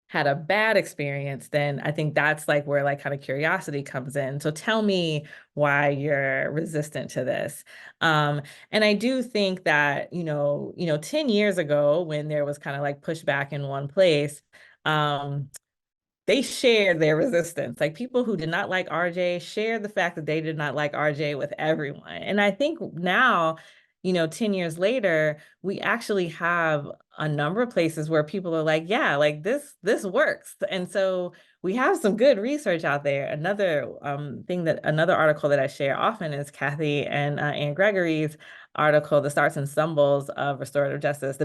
had a bad experience, then I think that's like where like kind of curiosity comes in. So tell me why you're resistant to this. And I do think that, 10 years ago when there was kind of like pushback in one place, they shared their resistance. Like people who did not like RJ shared the fact that they did not like RJ with everyone. And I think now, 10 years later, we actually have a number of places where people are like, yeah, like this works. And so we have some good research out there. Another another article that I share often is Kathy and Ann Gregory's article, The Starts and Stumbles of Restorative Justice, the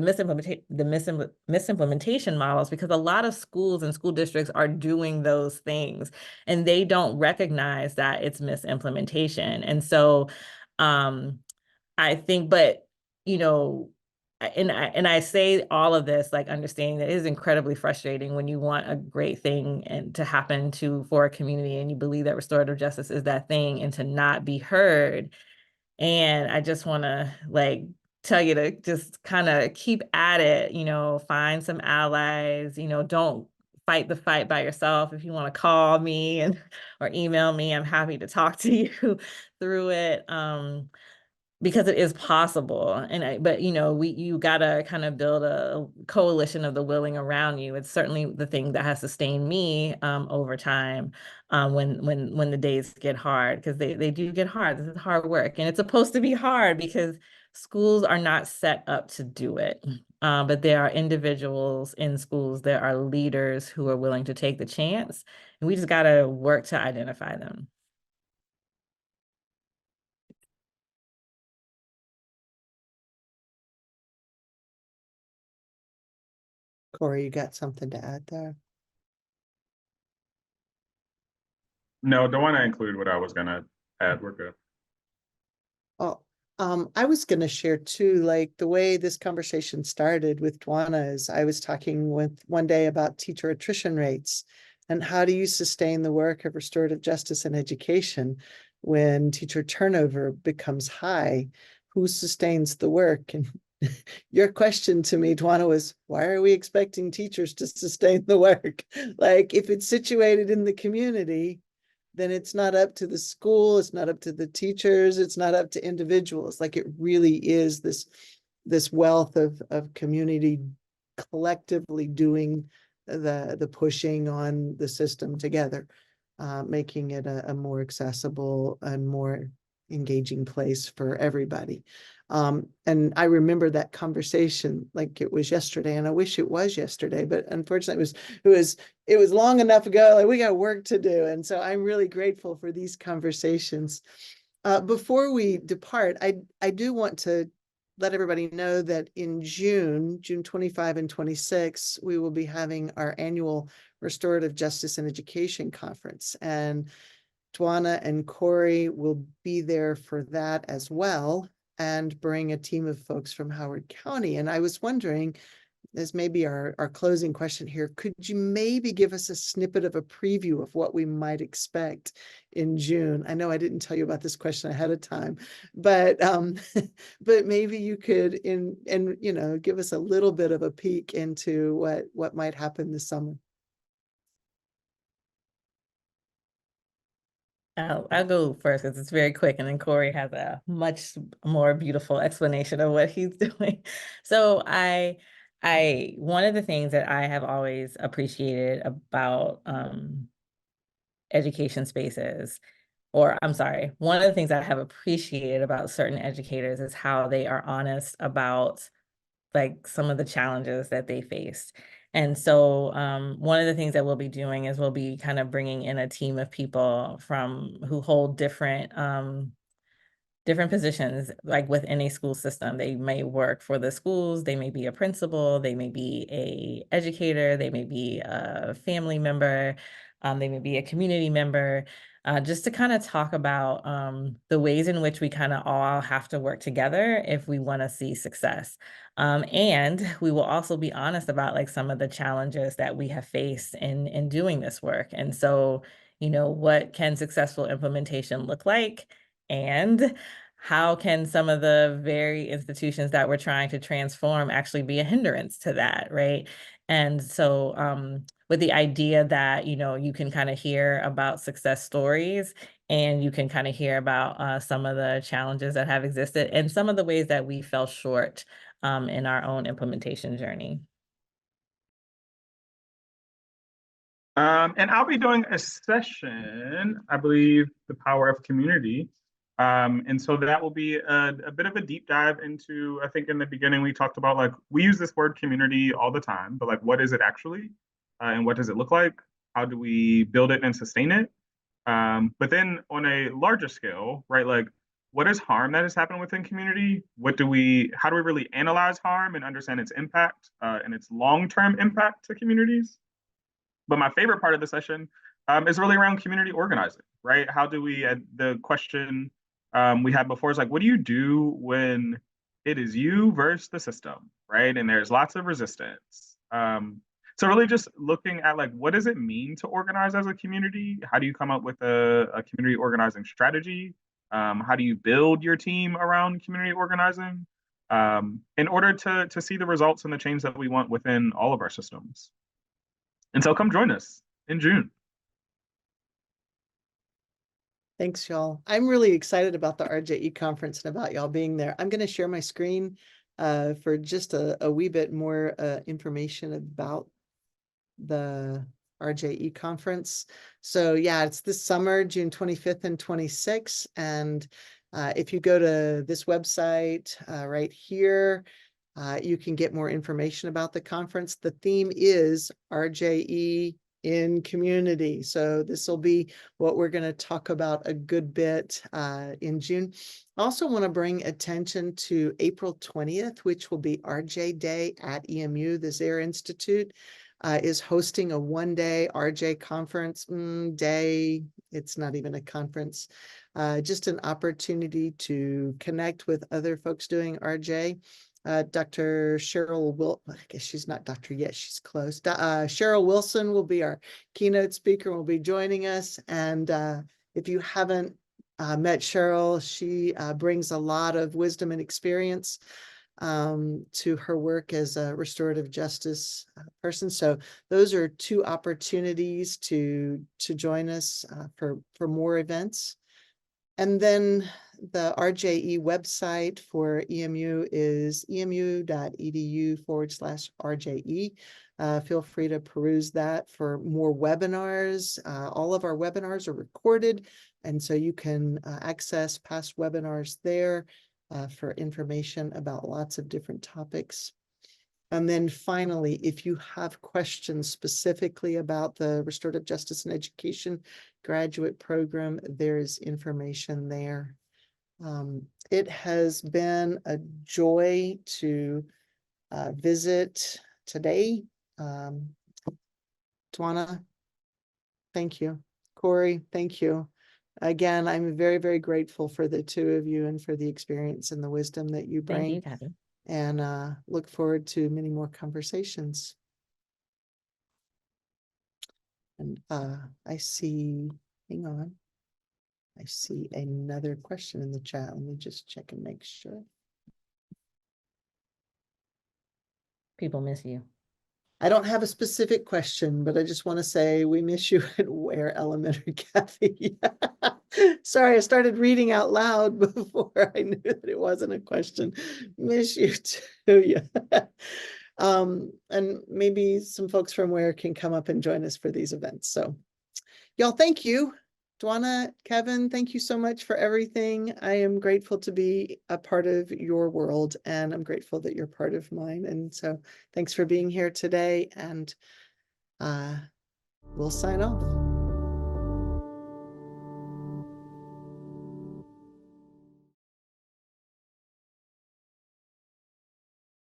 misimplementation models, because a lot of schools and school districts are doing those things and they don't recognize that it's misimplementation. And so I think, but and I say all of this, like understanding that it is incredibly frustrating when you want a great thing and to happen for a community and you believe that restorative justice is that thing and to not be heard. And I just want to like tell you to just kind of keep at it, find some allies, don't fight the fight by yourself. If you want to call me or email me, I'm happy to talk to you through it. Because it is possible. But you gotta kind of build a coalition of the willing around you. It's certainly the thing that has sustained me over time when the days get hard, because they do get hard. This is hard work, and it's supposed to be hard because schools are not set up to do it. But there are individuals in schools, there are leaders who are willing to take the chance, and we just gotta work to identify them. Kori, you got something to add there? No, don't want to include what I was gonna add. We're good. Oh, I was going to share too, like the way this conversation started with Dwanna is I was talking with one day about teacher attrition rates and how do you sustain the work of restorative justice in education when teacher turnover becomes high? Who sustains the work? And your question to me, Dwanna, was why are we expecting teachers to sustain the work? Like if it's situated in the community, then it's not up to the school, it's not up to the teachers, it's not up to individuals. Like it really is this wealth of community collectively doing the pushing on the system together, making it a more accessible and more engaging place for everybody. And I remember that conversation like it was yesterday, and I wish it was yesterday, but unfortunately it was long enough ago. Like we got work to do, and so I'm really grateful for these conversations. Before we depart, I do want to let everybody know that in June 25 and 26, we will be having our annual Restorative Justice and Education Conference, and Dwanna and Kori will be there for that as well and bring a team of folks from Howard County. And I was wondering, as maybe our closing question here, could you maybe give us a snippet of a preview of what we might expect in June? I know I didn't tell you about this question ahead of time, but but maybe you could give us a little bit of a peek into what might happen this summer. I'll go first because it's very quick, and then Kori has a much more beautiful explanation of what he's doing. So one of the things that I have always appreciated about education spaces, or I'm sorry, one of the things I have appreciated about certain educators is how they are honest about like some of the challenges that they face. And so one of the things that we'll be doing is we'll be kind of bringing in a team of people who hold different positions like within a school system. They may work for the schools, they may be a principal, they may be a educator, they may be a family member, they may be a community member, just to kind of talk about the ways in which we kind of all have to work together if we want to see success. And we will also be honest about like some of the challenges that we have faced in doing this work. And so, what can successful implementation look like? And how can some of the very institutions that we're trying to transform actually be a hindrance to that, right? And so with the idea that, you can kind of hear about success stories and you can kind of hear about some of the challenges that have existed and some of the ways that we fell short in our own implementation journey. And I'll be doing a session, I believe, The Power of Community. And so that will be a bit of a deep dive into, I think in the beginning, we talked about like, we use this word community all the time, but like, what is it actually? And what does it look like? How do we build it and sustain it? But then on a larger scale, right, like, what is harm that has happened within community? How do we really analyze harm and understand its impact and its long-term impact to communities? But my favorite part of the session is really around community organizing, right? How do we, the question we had before is like, what do you do when it is you versus the system, right? And there's lots of resistance. So really just looking at like, what does it mean to organize as a community? How do you come up with a community organizing strategy? How do you build your team around community organizing in order to see the results and the change that we want within all of our systems? And so come join us in June. Thanks, y'all. I'm really excited about the RJE conference and about y'all being there. I'm going to share my screen for just a wee bit more information about the RJE conference. So yeah, it's this summer, June 25th and 26th. And if you go to this website right here, you can get more information about the conference. The theme is RJE in community. So this will be what we're going to talk about a good bit in June. I also want to bring attention to April 20th, which will be RJ Day at EMU. The Zaire Institute is hosting a one-day RJ conference day. It's not even a conference, just an opportunity to connect with other folks doing RJ. Dr. Cheryl I guess she's not doctor yet, she's close. Cheryl Wilson will be our keynote speaker, will be joining us. And if you haven't met Cheryl, she brings a lot of wisdom and experience to her work as a restorative justice person. So those are two opportunities to join us for more events. And then the RJE website for EMU is emu.edu/RJE. Feel free to peruse that for more webinars. All of our webinars are recorded, and so you can access past webinars there for information about lots of different topics. And then finally, if you have questions specifically about the Restorative Justice and Education graduate program, there's information there. It has been a joy to visit today. Dwanna, thank you. Kori, thank you. Again, I'm very, very grateful for the two of you and for the experience and the wisdom that you bring. Thank you, Kathy. and look forward to many more conversations. And I see, hang on. I see another question in the chat. Let me just check and make sure. People miss you. I don't have a specific question, but I just want to say we miss you at Ware Elementary, Kathy. Sorry, I started reading out loud before I knew that it wasn't a question. Miss you too. Yeah. And maybe some folks from Ware can come up and join us for these events. So y'all, thank you. Dwanna, Kevin, thank you so much for everything. I am grateful to be a part of your world, and I'm grateful that you're part of mine. And so thanks for being here today, and we'll sign off.